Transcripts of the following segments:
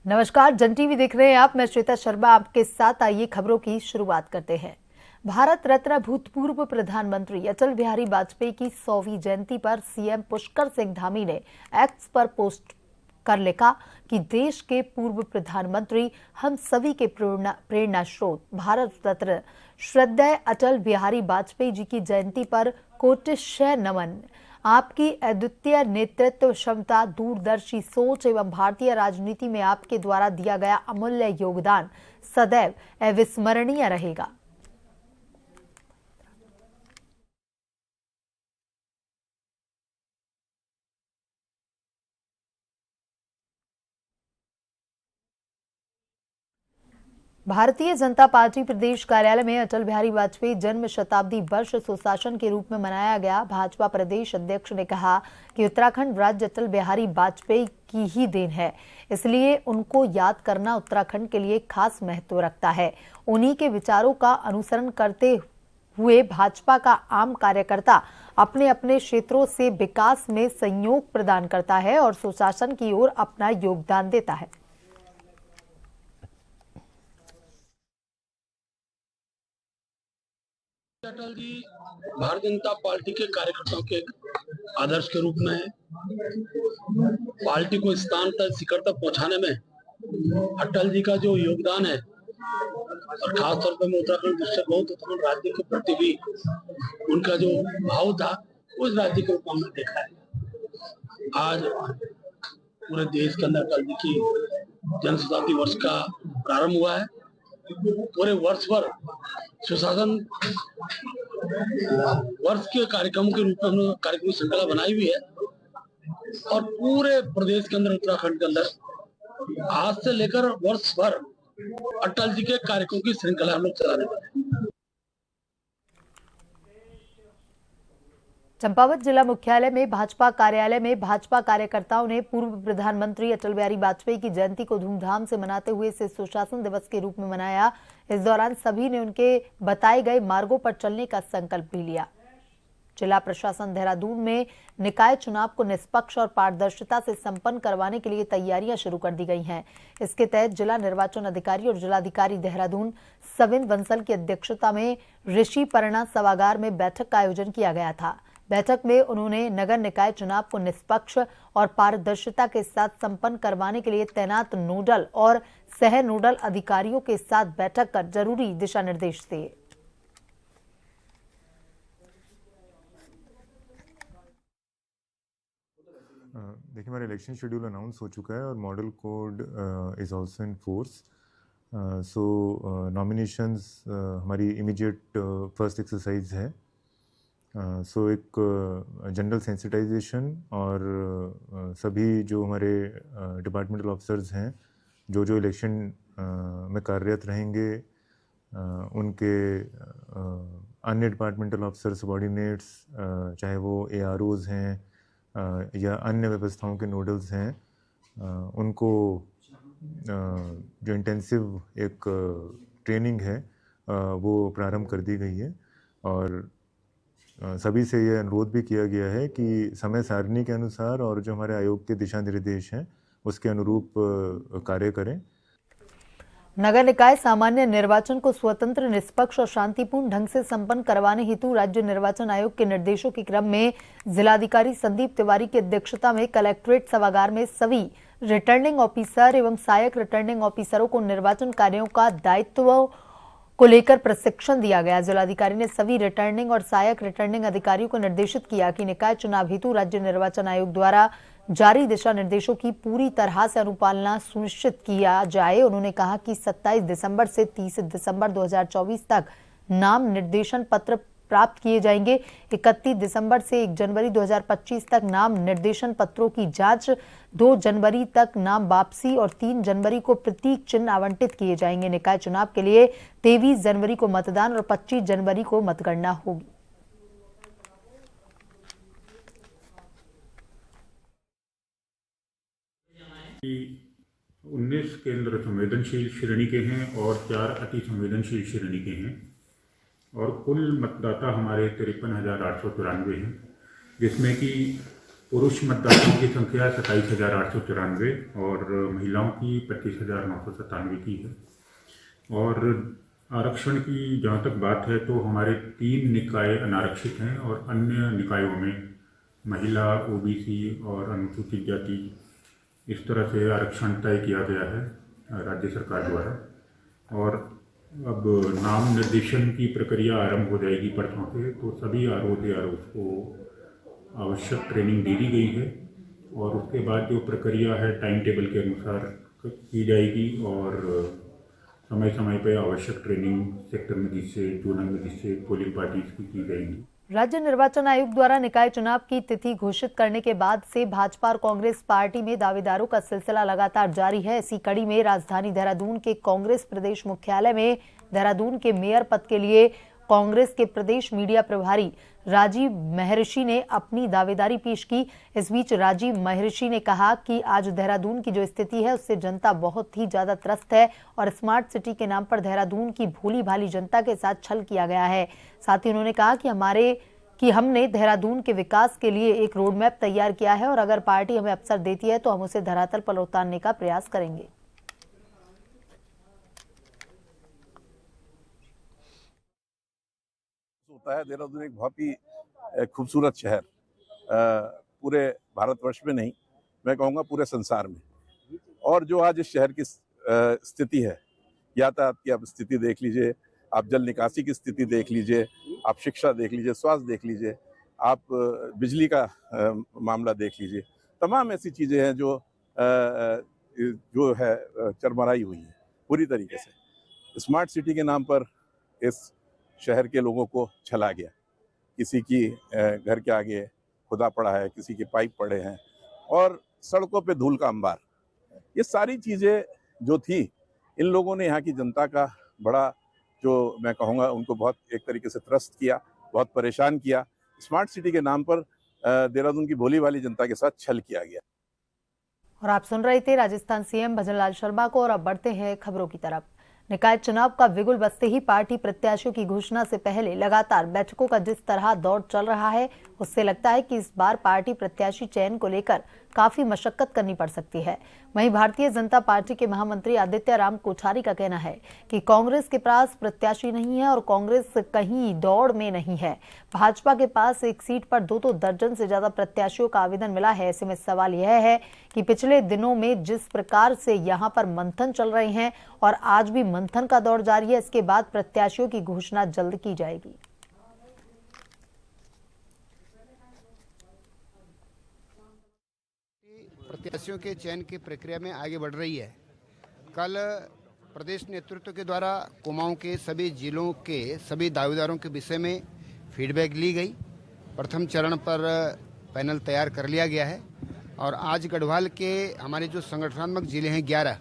नमस्कार, जन टीवी देख रहे हैं आप। मैं श्वेता शर्मा आपके साथ। आइए खबरों की शुरुआत करते हैं। भारत रत्न भूतपूर्व प्रधानमंत्री अटल बिहारी वाजपेयी की 100वीं जयंती पर सीएम पुष्कर सिंह धामी ने एक्स पर पोस्ट कर लिखा कि देश के पूर्व प्रधानमंत्री हम सभी के प्रेरणा स्रोत भारत रत्न श्रद्धेय अटल बिहारी वाजपेयी जी की जयंती पर कोटिशय नमन। आपकी अद्वितीय नेतृत्व क्षमता, दूरदर्शी सोच एवं भारतीय राजनीति में आपके द्वारा दिया गया अमूल्य योगदान सदैव अविस्मरणीय रहेगा। भारतीय जनता पार्टी प्रदेश कार्यालय में अटल बिहारी वाजपेयी जन्म शताब्दी वर्ष सुशासन के रूप में मनाया गया। भाजपा प्रदेश अध्यक्ष ने कहा कि उत्तराखंड राज्य अटल बिहारी वाजपेयी की ही देन है, इसलिए उनको याद करना उत्तराखंड के लिए खास महत्व रखता है। उन्हीं के विचारों का अनुसरण करते हुए भाजपा का आम कार्यकर्ता अपने अपने क्षेत्रों से विकास में सहयोग प्रदान करता है और सुशासन की ओर अपना योगदान देता है। अटल जी भारतीय जनता पार्टी के कार्यकर्ताओं के आदर्श के रूप में पार्टी को स्थान तक शिखर तक पहुंचाने में अटल जी का जो योगदान है, और खासतौर पर मैं उत्तराखंड दृष्टि बहुत उत्तराखंड राज्य के प्रति भी उनका जो भाव था, उस राज्य के रूप में हमने देखा है। आज पूरे देश के अंदर अटल जी की जन्म शताब्दी वर्ष का प्रारंभ हुआ है। पूरे वर्ष भर सुशासन वर्ष के कार्यक्रम के रूप में हमने कार्यक्रम श्रृंखला बनाई हुई है, और पूरे प्रदेश के अंदर, उत्तराखंड के अंदर आज से लेकर वर्ष भर अटल जी के कार्यक्रम की श्रृंखला हम लोग चलाने वाले हैं। चंपावत जिला मुख्यालय में भाजपा कार्यालय में भाजपा कार्यकर्ताओं ने पूर्व प्रधानमंत्री अटल बिहारी वाजपेयी की जयंती को धूमधाम से मनाते हुए इसे सुशासन दिवस के रूप में मनाया। इस दौरान सभी ने उनके बताए गए मार्गों पर चलने का संकल्प भी लिया। जिला प्रशासन देहरादून में निकाय चुनाव को निष्पक्ष और पारदर्शिता से संपन्न करवाने के लिए तैयारियां शुरू कर दी गई हैं। इसके तहत जिला निर्वाचन अधिकारी और जिलाधिकारी देहरादून सविन बंसल की अध्यक्षता में ऋषि पर्णा सभागार में बैठक का आयोजन किया गया था। बैठक में उन्होंने नगर निकाय चुनाव को निष्पक्ष और पारदर्शिता के साथ संपन्न करवाने के लिए तैनात नोडल और सह नोडल अधिकारियों के साथ बैठक कर जरूरी दिशा निर्देश दिए। देखिए, हमारा इलेक्शन शेड्यूल अनाउंस हो चुका है और model code is also in force. So nominations हमारी इमीडिएट फर्स्ट एक्सरसाइज है। सो एक जनरल सेंसिटाइजेशन और सभी जो हमारे डिपार्टमेंटल ऑफिसर्स हैं जो इलेक्शन में कार्यरत रहेंगे, उनके अन्य डिपार्टमेंटल ऑफिसर सबॉर्डिनेट्स, चाहे वो AROs हैं या अन्य व्यवस्थाओं के नोडल्स हैं, उनको जो इंटेंसिव एक ट्रेनिंग है वो प्रारंभ कर दी गई है। और सभी से यह अनुरोध भी किया गया है कि समय सारणी के अनुसार और जो हमारे आयोग के दिशा निर्देश हैं उसके अनुरूप कार्य करें। नगर निकाय सामान्य निर्वाचन को स्वतंत्र, निष्पक्ष और शांतिपूर्ण ढंग से संपन्न करवाने हेतु राज्य निर्वाचन आयोग के निर्देशों के क्रम में जिलाधिकारी संदीप तिवारी की अध्यक्षता में कलेक्ट्रेट सभागार में सभी रिटर्निंग ऑफिसर एवं सहायक रिटर्निंग ऑफिसरों को निर्वाचन कार्यों का दायित्व को लेकर प्रशिक्षण दिया गया। जिलाधिकारी ने सभी रिटर्निंग और सहायक रिटर्निंग अधिकारियों को निर्देशित किया कि निकाय चुनाव हेतु राज्य निर्वाचन आयोग द्वारा जारी दिशा निर्देशों की पूरी तरह से अनुपालना सुनिश्चित किया जाए। उन्होंने कहा कि 27 दिसंबर से 30 दिसंबर 2024 तक नाम निर्देशन पत्र प्राप्त किए जाएंगे। 31 दिसंबर से 1 जनवरी 2025 तक नाम निर्देशन पत्रों की जांच, 2 जनवरी तक नाम वापसी और 3 जनवरी को प्रतीक चिन्ह आवंटित किए जाएंगे। निकाय चुनाव के लिए 23 जनवरी को मतदान और 25 जनवरी को मतगणना होगी। 19 केंद्र संवेदनशील श्रेणी के हैं और 4 अति संवेदनशील श्रेणी के हैं और कुल मतदाता हमारे 53,894 हैं, जिसमें कि पुरुष मतदाताओं की संख्या 27,894 और महिलाओं की 25,997 की है। और आरक्षण की जहाँ तक बात है तो हमारे 3 निकाय अनारक्षित हैं और अन्य निकायों में महिला, ओबीसी और अनुसूचित जाति इस तरह से आरक्षण तय किया गया है राज्य सरकार द्वारा। और अब नाम निर्देशन की प्रक्रिया आरंभ हो जाएगी परसों से, तो सभी आरओ को आवश्यक ट्रेनिंग दे दी गई है और उसके बाद जो प्रक्रिया है टाइम टेबल के अनुसार की जाएगी और समय समय पर आवश्यक training sector magistrate, zonal magistrate, polling parties की जाएंगी। राज्य निर्वाचन आयोग द्वारा निकाय चुनाव की तिथि घोषित करने के बाद से भाजपा और कांग्रेस पार्टी में दावेदारों का सिलसिला लगातार जारी है। इसी कड़ी में राजधानी देहरादून के कांग्रेस प्रदेश मुख्यालय में देहरादून के मेयर पद के लिए कांग्रेस के प्रदेश मीडिया प्रभारी राजीव महर्षि ने अपनी दावेदारी पेश की। इस बीच राजीव महर्षि ने कहा कि आज देहरादून की जो स्थिति है उससे जनता बहुत ही ज्यादा त्रस्त है और स्मार्ट सिटी के नाम पर देहरादून की भोली भाली जनता के साथ छल किया गया है। साथ ही उन्होंने कहा कि हमने देहरादून के विकास के लिए एक रोड मैप तैयार किया है और अगर पार्टी हमें अवसर देती है तो हम उसे धरातल पर उतारने का प्रयास करेंगे। होता है देहरादून एक बहुत ही खूबसूरत शहर, पूरे भारतवर्ष में नहीं, मैं कहूँगा पूरे संसार में। और जो आज इस शहर की स्थिति है, यातायात की आप स्थिति देख लीजिए, आप जल निकासी की स्थिति देख लीजिए, आप शिक्षा देख लीजिए, स्वास्थ्य देख लीजिए, आप बिजली का मामला देख लीजिए, तमाम ऐसी चीज़ें हैं जो है चरमराई हुई है पूरी तरीके से। स्मार्ट सिटी के नाम पर इस शहर के लोगों को छला गया। किसी की घर के आगे खुदा पड़ा है, किसी के पाइप पड़े हैं और सड़कों पे धूल का अंबार। ये सारी चीज़ें जो थी, इन लोगों ने यहाँ की जनता का बड़ा, जो मैं कहूँगा, उनको बहुत एक तरीके से त्रस्त किया, बहुत परेशान किया। स्मार्ट सिटी के नाम पर देहरादून की भोली भाली जनता के साथ छल किया गया। और आप सुन रहे थे राजस्थान सीएम भजनलाल शर्मा को। और अब बढ़ते हैं खबरों की तरफ। निकाय चुनाव का बिगुल बजते ही पार्टी प्रत्याशियों की घोषणा से पहले लगातार बैठकों का जिस तरह दौर चल रहा है, उससे लगता है कि इस बार पार्टी प्रत्याशी चयन को लेकर काफी मशक्कत करनी पड़ सकती है। वहीं भारतीय जनता पार्टी के महामंत्री आदित्य राम कोठारी का कहना है कि कांग्रेस के पास प्रत्याशी नहीं है और कांग्रेस कहीं दौड़ में नहीं है। भाजपा के पास एक सीट पर 2-2 दर्जन से ज्यादा प्रत्याशियों का आवेदन मिला है। ऐसे में सवाल यह है कि पिछले दिनों में जिस प्रकार से यहां पर मंथन चल रहे हैं और आज भी मंथन का दौर जारी है, इसके बाद प्रत्याशियों की घोषणा जल्द की जाएगी। प्रत्याशियों के चयन की प्रक्रिया में आगे बढ़ रही है। कल प्रदेश नेतृत्व के द्वारा कुमाऊं के सभी जिलों के सभी दावेदारों के विषय में फीडबैक ली गई। प्रथम चरण पर पैनल तैयार कर लिया गया है और आज गढ़वाल के हमारे जो संगठनात्मक जिले हैं 11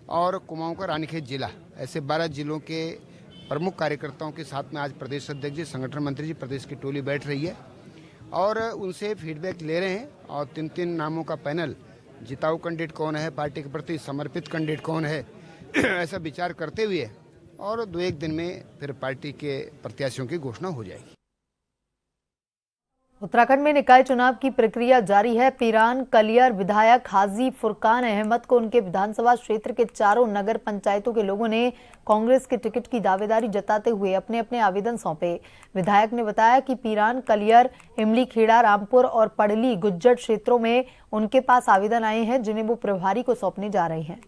और कुमाऊं का रानीखेत जिला, ऐसे 12 जिलों के प्रमुख कार्यकर्ताओं के साथ में आज प्रदेश अध्यक्ष जी, संगठन मंत्री जी, प्रदेश की टोली बैठ रही है और उनसे फीडबैक ले रहे हैं। और 3-3 नामों का पैनल, जिताऊ कैंडिडेट कौन है, पार्टी के प्रति समर्पित कैंडिडेट कौन है, ऐसा विचार करते हुए और 2-1 दिन में फिर पार्टी के प्रत्याशियों की घोषणा हो जाएगी। उत्तराखंड में निकाय चुनाव की प्रक्रिया जारी है। पीरान कलियर विधायक हाजी फुरकान अहमद को उनके विधानसभा क्षेत्र के 4 नगर पंचायतों के लोगों ने कांग्रेस के टिकट की दावेदारी जताते हुए अपने अपने आवेदन सौंपे। विधायक ने बताया कि पीरान कलियर, इमली खेड़ा, रामपुर और पड़ली गुज्जर क्षेत्रों में उनके पास आवेदन आए हैं, जिन्हें वो प्रभारी को सौंपने जा रहे हैं।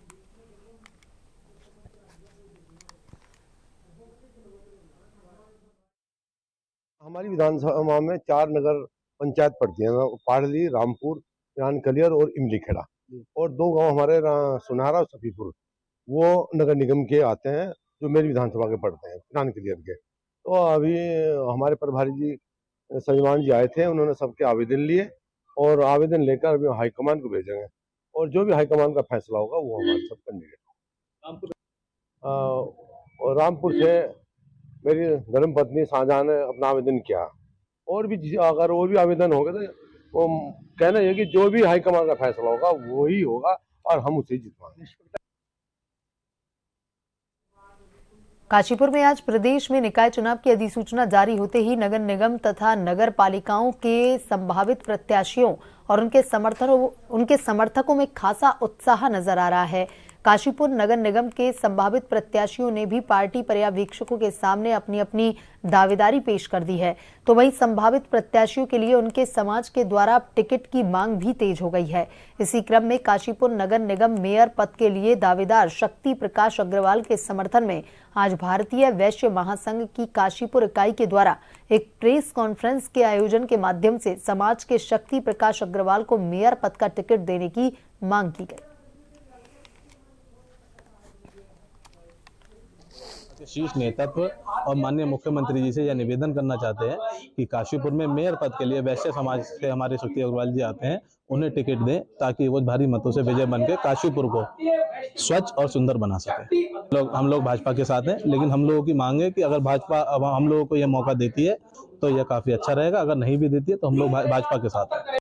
हमारी विधानसभा में 4 नगर पंचायत पड़ती हैं, पाड़ली, रामपुर, पीरान कलियर और इमली खेड़ा, और 2 गांव हमारे सुनारा और सफीपुर, वो नगर निगम के आते हैं जो मेरी विधानसभा के पड़ते हैं, पीरान कलियर के। तो अभी हमारे प्रभारी जी सजमान जी आए थे, उन्होंने सबके आवेदन लिए और आवेदन लेकर अभी हाईकमान को भेजेंगे और जो भी हाईकमान का फैसला होगा वो हमारे सब कैंडिडेट। और रामपुर से मेरी धर्मपत्नी शाहजहां ने अपना आवेदन किया और भी अगर वो भी आवेदन हो गए तो वो कहना है कि जो भी हाईकमान का फैसला होगा वही होगा और हम उसे जितवाएंगे। काशीपुर में आज प्रदेश में निकाय चुनाव की अधिसूचना जारी होते ही नगर निगम तथा नगर पालिकाओं के संभावित प्रत्याशियों और उनके समर्थकों में खासा उत्साह नजर आ रहा है। काशीपुर नगर निगम के संभावित प्रत्याशियों ने भी पार्टी पर्यवेक्षकों के सामने अपनी अपनी दावेदारी पेश कर दी है, तो वहीं संभावित प्रत्याशियों के लिए उनके समाज के द्वारा टिकट की मांग भी तेज हो गई है। इसी क्रम में काशीपुर नगर निगम मेयर पद के लिए दावेदार शक्ति प्रकाश अग्रवाल के समर्थन में आज भारतीय वैश्य महासंघ की काशीपुर इकाई के द्वारा एक प्रेस कॉन्फ्रेंस के आयोजन के माध्यम से समाज के शक्ति प्रकाश अग्रवाल को मेयर पद का टिकट देने की मांग की गई। शीर्ष नेतृत्व और माननीय मुख्यमंत्री जी से यह निवेदन करना चाहते हैं कि काशीपुर में मेयर पद के लिए वैश्य समाज से हमारे शक्ति अग्रवाल जी आते हैं, उन्हें टिकट दें ताकि वो भारी मतों से विजय बनकर काशीपुर को स्वच्छ और सुंदर बना सके। हम लोग भाजपा के साथ हैं, लेकिन हम लोगों की मांग है कि अगर भाजपा अब हम लोगों को यह मौका देती है तो यह काफी अच्छा रहेगा, अगर नहीं भी देती है तो हम लोग भाजपा के साथ हैं।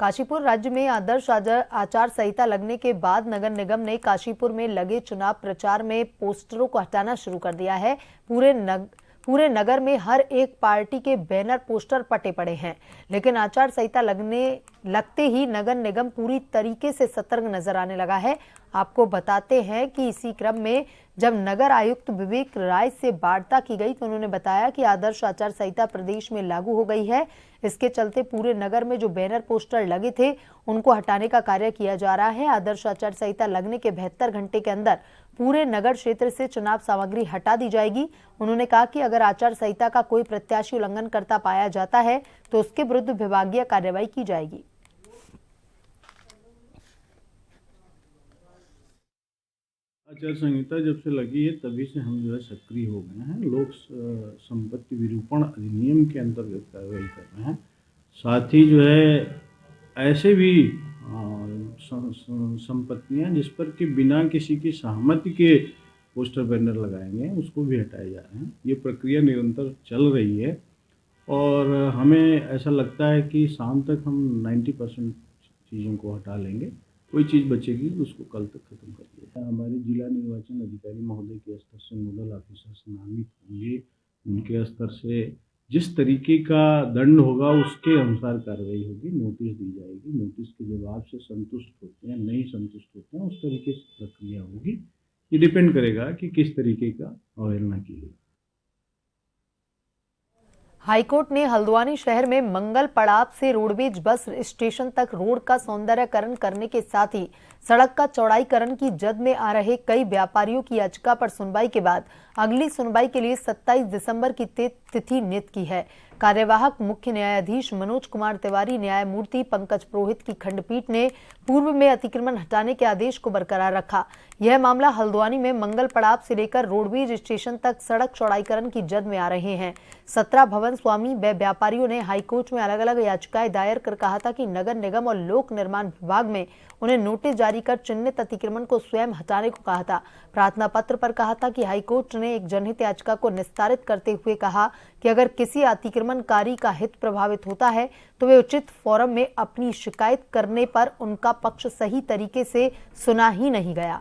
काशीपुर राज्य में आदर्श आचार संहिता लगने के बाद नगर निगम ने काशीपुर में लगे चुनाव प्रचार में पोस्टरों को हटाना शुरू कर दिया है। पूरे नगर में हर एक पार्टी के बैनर पोस्टर पटे पड़े हैं, लेकिन आचार संहिता लगते ही नगर निगम पूरी तरीके से सतर्क नजर आने लगा है। आपको बताते हैं कि इसी क्रम में जब नगर आयुक्त विवेक राय से वार्ता की गई तो उन्होंने बताया कि आदर्श आचार संहिता प्रदेश में लागू हो गई है। इसके चलते पूरे नगर में जो बैनर पोस्टर लगे थे उनको हटाने का कार्य किया जा रहा है। आदर्श आचार संहिता लगने के 72 घंटे के अंदर पूरे नगर क्षेत्र से चुनाव सामग्री हटा दी जाएगी। उन्होंने कहा कि अगर आचार संहिता का कोई प्रत्याशी उल्लंघन करता पाया जाता है तो उसके विरुद्ध विभागीय कार्रवाई की जाएगी। आचार संहिता जब से लगी है तभी से हम जो है सक्रिय हो गए हैं। लोक संपत्ति विरूपण अधिनियम के अंतर्गत कार्रवाई कर रहे हैं। साथ ही जो है ऐसे भी संपत्तियां जिस पर कि बिना किसी की सहमति के पोस्टर बैनर लगाए गए उसको भी हटाए जा रहे हैं। ये प्रक्रिया निरंतर चल रही है और हमें ऐसा लगता है कि शाम तक हम 90% चीज़ों को हटा लेंगे। कोई चीज़ बचेगी उसको कल तक खत्म कर दिया जाए। हमारे जिला निर्वाचन अधिकारी महोदय के स्तर से नोडल ऑफिसर्स नामित होंगे, उनके स्तर से जिस तरीके का दंड होगा उसके अनुसार कार्रवाई होगी, नोटिस दी जाएगी। नोटिस के जवाब से संतुष्ट होते हैं, नहीं संतुष्ट होते हैं, उस तरीके से प्रक्रिया होगी। ये डिपेंड करेगा कि किस तरीके का अवहेलना की गई। हाईकोर्ट ने हल्द्वानी शहर में मंगल पड़ाव से रोडवेज बस स्टेशन तक रोड का सौंदर्यकरण करने के साथ ही सड़क का चौड़ाईकरण की जद में आ रहे कई व्यापारियों की याचिका पर सुनवाई के बाद अगली सुनवाई के लिए 27 दिसंबर की तिथि नियत की है। कार्यवाहक मुख्य न्यायाधीश मनोज कुमार तिवारी न्यायमूर्ति पंकज पुरोहित की खंडपीठ ने पूर्व में अतिक्रमण हटाने के आदेश को बरकरार रखा। यह मामला हल्द्वानी में मंगल पड़ाव से लेकर रोडवेज स्टेशन तक सड़क चौड़ाईकरण की जद में आ रहे हैं। 17 भवन स्वामी व व्यापारियों ने हाईकोर्ट में अलग अलग याचिकाएं दायर कर कहा था कि नगर निगम और लोक निर्माण विभाग में उन्हें नोटिस जारी कर चिन्हित अतिक्रमण को स्वयं हटाने को कहा था। प्रार्थना पत्र पर कहा था कि हाईकोर्ट ने एक जनहित याचिका को निस्तारित करते हुए कहा कि अगर किसी अतिक्रमणकारी का हित प्रभावित होता है तो वे उचित फोरम में अपनी शिकायत करने पर उनका पक्ष सही तरीके से सुना ही नहीं गया।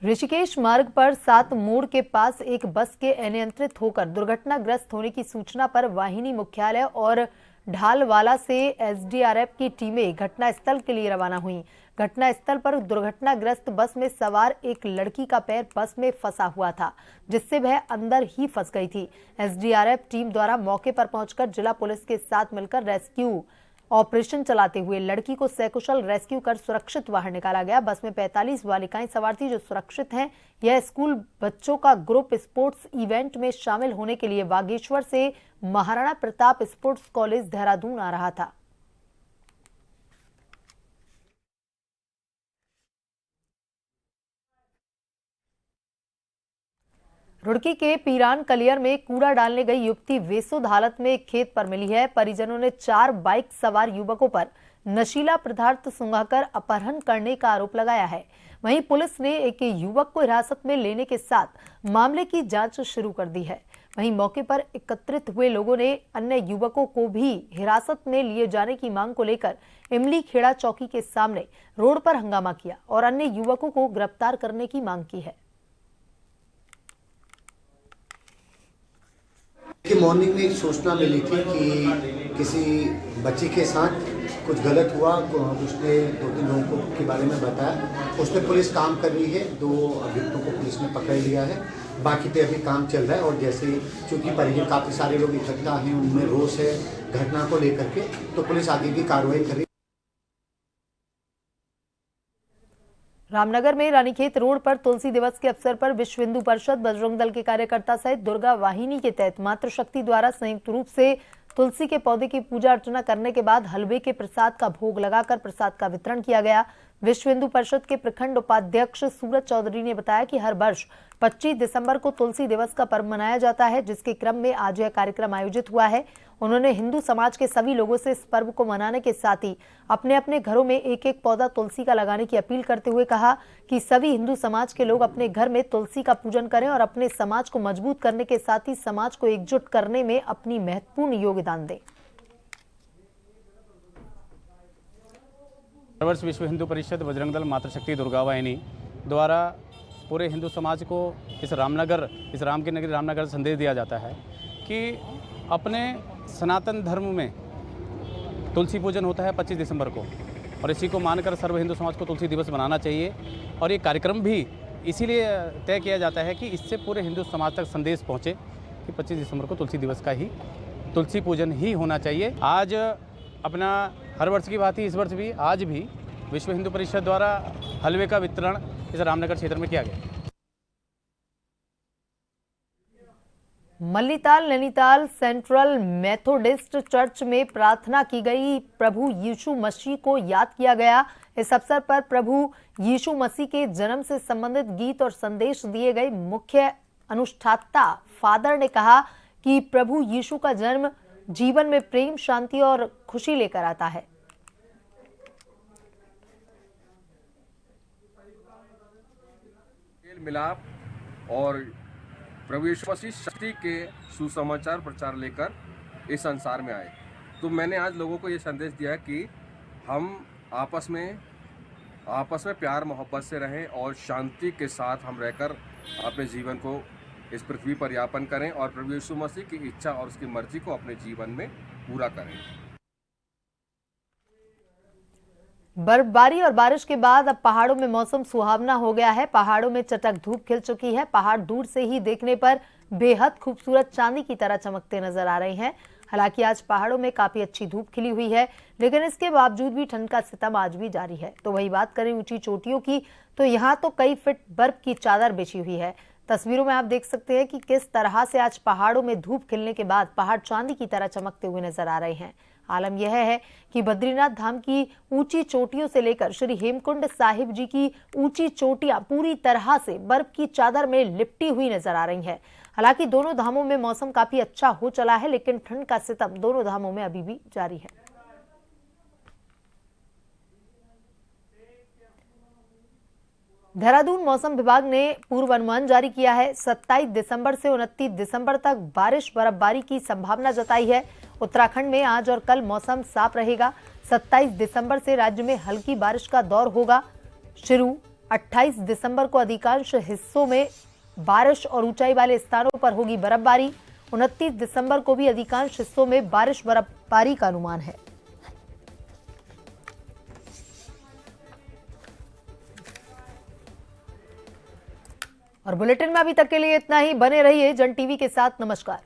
ऋषिकेश मार्ग पर 7 मोड़ के पास एक बस के अनियंत्रित होकर दुर्घटनाग्रस्त होने की सूचना पर वाहिनी मुख्यालय और ढालवाला से एसडीआरएफ की टीमें घटनास्थल के लिए रवाना हुई। घटनास्थल पर दुर्घटनाग्रस्त बस में सवार एक लड़की का पैर बस में फंसा हुआ था, जिससे वह अंदर ही फंस गई थी। एसडीआरएफ टीम द्वारा मौके पर पहुंचकर जिला पुलिस के साथ मिलकर रेस्क्यू ऑपरेशन चलाते हुए लड़की को सकुशल रेस्क्यू कर सुरक्षित बाहर निकाला गया। बस में 45 बालिकाएं सवार थी जो सुरक्षित हैं। यह स्कूल बच्चों का ग्रुप स्पोर्ट्स इवेंट में शामिल होने के लिए बागेश्वर से महाराणा प्रताप स्पोर्ट्स कॉलेज देहरादून आ रहा था। रुड़की के पीरान कलियर में कूड़ा डालने गई युवती बेसुध हालत में एक खेत पर मिली है। परिजनों ने 4 बाइक सवार युवकों पर नशीला पदार्थ सुंघाकर अपहरण करने का आरोप लगाया है। वहीं पुलिस ने एक युवक को हिरासत में लेने के साथ मामले की जांच शुरू कर दी है। वहीं मौके पर एकत्रित हुए लोगों ने अन्य युवकों को भी हिरासत में लिए जाने की मांग को लेकर इमली खेड़ा चौकी के सामने रोड पर हंगामा किया और अन्य युवकों को गिरफ्तार करने की मांग की है। कि मॉर्निंग में एक सूचना मिली थी कि किसी बच्ची के साथ कुछ गलत हुआ। उसने 2-3 लोगों के बारे में बताया। उस पर पुलिस काम कर रही है। 2 अभियुक्तों को पुलिस ने पकड़ लिया है। बाकी पे अभी काम चल रहा है और जैसे चूंकि परिजन काफ़ी सारे लोग इकट्ठा हैं, उनमें रोष है घटना को लेकर के, तो पुलिस आगे की कार्रवाई करेगी। रामनगर में रानीखेत रोड पर तुलसी दिवस के अवसर पर विश्व हिंदू परिषद, बजरंग दल के कार्यकर्ता सहित दुर्गा वाहिनी के तहत मातृशक्ति द्वारा संयुक्त रूप से तुलसी के पौधे की पूजा अर्चना करने के बाद हलवे के प्रसाद का भोग लगाकर प्रसाद का वितरण किया गया। विश्व हिंदू परिषद के प्रखंड उपाध्यक्ष सूरज चौधरी ने बताया कि हर वर्ष 25 दिसंबर को तुलसी दिवस का पर्व मनाया जाता है, जिसके क्रम में आज यह कार्यक्रम आयोजित हुआ है। उन्होंने हिंदू समाज के सभी लोगों से इस पर्व को मनाने के साथ ही अपने अपने घरों में एक एक पौधा तुलसी का लगाने की अपील करते हुए कहा कि सभी हिंदू समाज के लोग अपने घर में तुलसी का पूजन करें और अपने समाज को मजबूत करने के साथ ही समाज को एकजुट करने में अपनी महत्वपूर्ण योगदान दें। हर वर्ष विश्व हिंदू परिषद, बजरंग दल, मातृशक्ति दुर्गा वाहिनी द्वारा पूरे हिंदू समाज को इस राम की नगरी रामनगर संदेश दिया जाता है कि अपने सनातन धर्म में तुलसी पूजन होता है 25 दिसंबर को, और इसी को मानकर सर्व हिंदू समाज को तुलसी दिवस मनाना चाहिए। और ये कार्यक्रम भी इसीलिए तय किया जाता है कि इससे पूरे हिंदू समाज तक संदेश पहुँचे कि 25 दिसंबर को तुलसी दिवस का ही तुलसी पूजन ही होना चाहिए। आज अपना हर वर्ष की भांति इस वर्ष भी आज भी विश्व हिंदू परिषद द्वारा हलवे का वितरण इस रामनगर क्षेत्र में किया गया। Mallital Nainital central Methodist church में प्रार्थना की गई। प्रभु यीशु मसीह को याद किया गया। इस अवसर पर प्रभु यीशु मसीह के जन्म से संबंधित गीत और संदेश दिए गए। मुख्य अनुष्ठाता फादर ने कहा कि प्रभु यीशु का जन्म जीवन में प्रेम, शांति और खुशी लेकर आता है। मेल मिलाप और प्रभु यीशु मसीह शक्ति के सुसमाचार प्रचार लेकर इस संसार में आए। तो मैंने आज लोगों को ये संदेश दिया कि हम आपस में प्यार मोहब्बत से रहें और शांति के साथ हम रहकर अपने जीवन को इस पृथ्वी पर यापन करें और प्रभु यीशु मसीह की इच्छा और उसकी मर्जी को अपने जीवन में पूरा करें। बर्फबारी और बारिश के बाद अब पहाड़ों में मौसम सुहावना हो गया है। पहाड़ों में चटक धूप खिल चुकी है। पहाड़ दूर से ही देखने पर बेहद खूबसूरत चांदी की तरह चमकते नजर आ रहे हैं। हालांकि आज पहाड़ों में काफी अच्छी धूप खिली हुई है, लेकिन इसके बावजूद भी ठंड का सितम आज भी जारी है। तो वही बात करें ऊंची चोटियों की, तो यहाँ तो कई फीट बर्फ की चादर बिछी हुई है। तस्वीरों में आप देख सकते हैं कि किस तरह से आज पहाड़ों में धूप खिलने के बाद पहाड़ चांदी की तरह चमकते हुए नजर आ रहे हैं। आलम यह है कि बद्रीनाथ धाम की ऊंची चोटियों से लेकर श्री हेमकुंड साहिब जी की ऊंची चोटियां पूरी तरह से बर्फ की चादर में लिपटी हुई नजर आ रही हैं। हालांकि दोनों धामों में मौसम काफी अच्छा हो चला है, लेकिन ठंड का सितम दोनों धामों में अभी भी जारी है। देहरादून मौसम विभाग ने पूर्व अनुमान जारी किया है। 27 दिसंबर से 29 दिसंबर तक बारिश बर्फबारी की संभावना जताई है। उत्तराखंड में आज और कल मौसम साफ रहेगा। 27 दिसंबर से राज्य में हल्की बारिश का दौर होगा शुरू। 28 दिसंबर को अधिकांश हिस्सों में बारिश और ऊंचाई वाले स्थानों पर होगी बर्फबारी। 29 दिसंबर को भी अधिकांश हिस्सों में बारिश बर्फबारी का अनुमान है। और बुलेटिन में अभी तक के लिए इतना ही। बने रहिए जन टीवी के साथ। नमस्कार।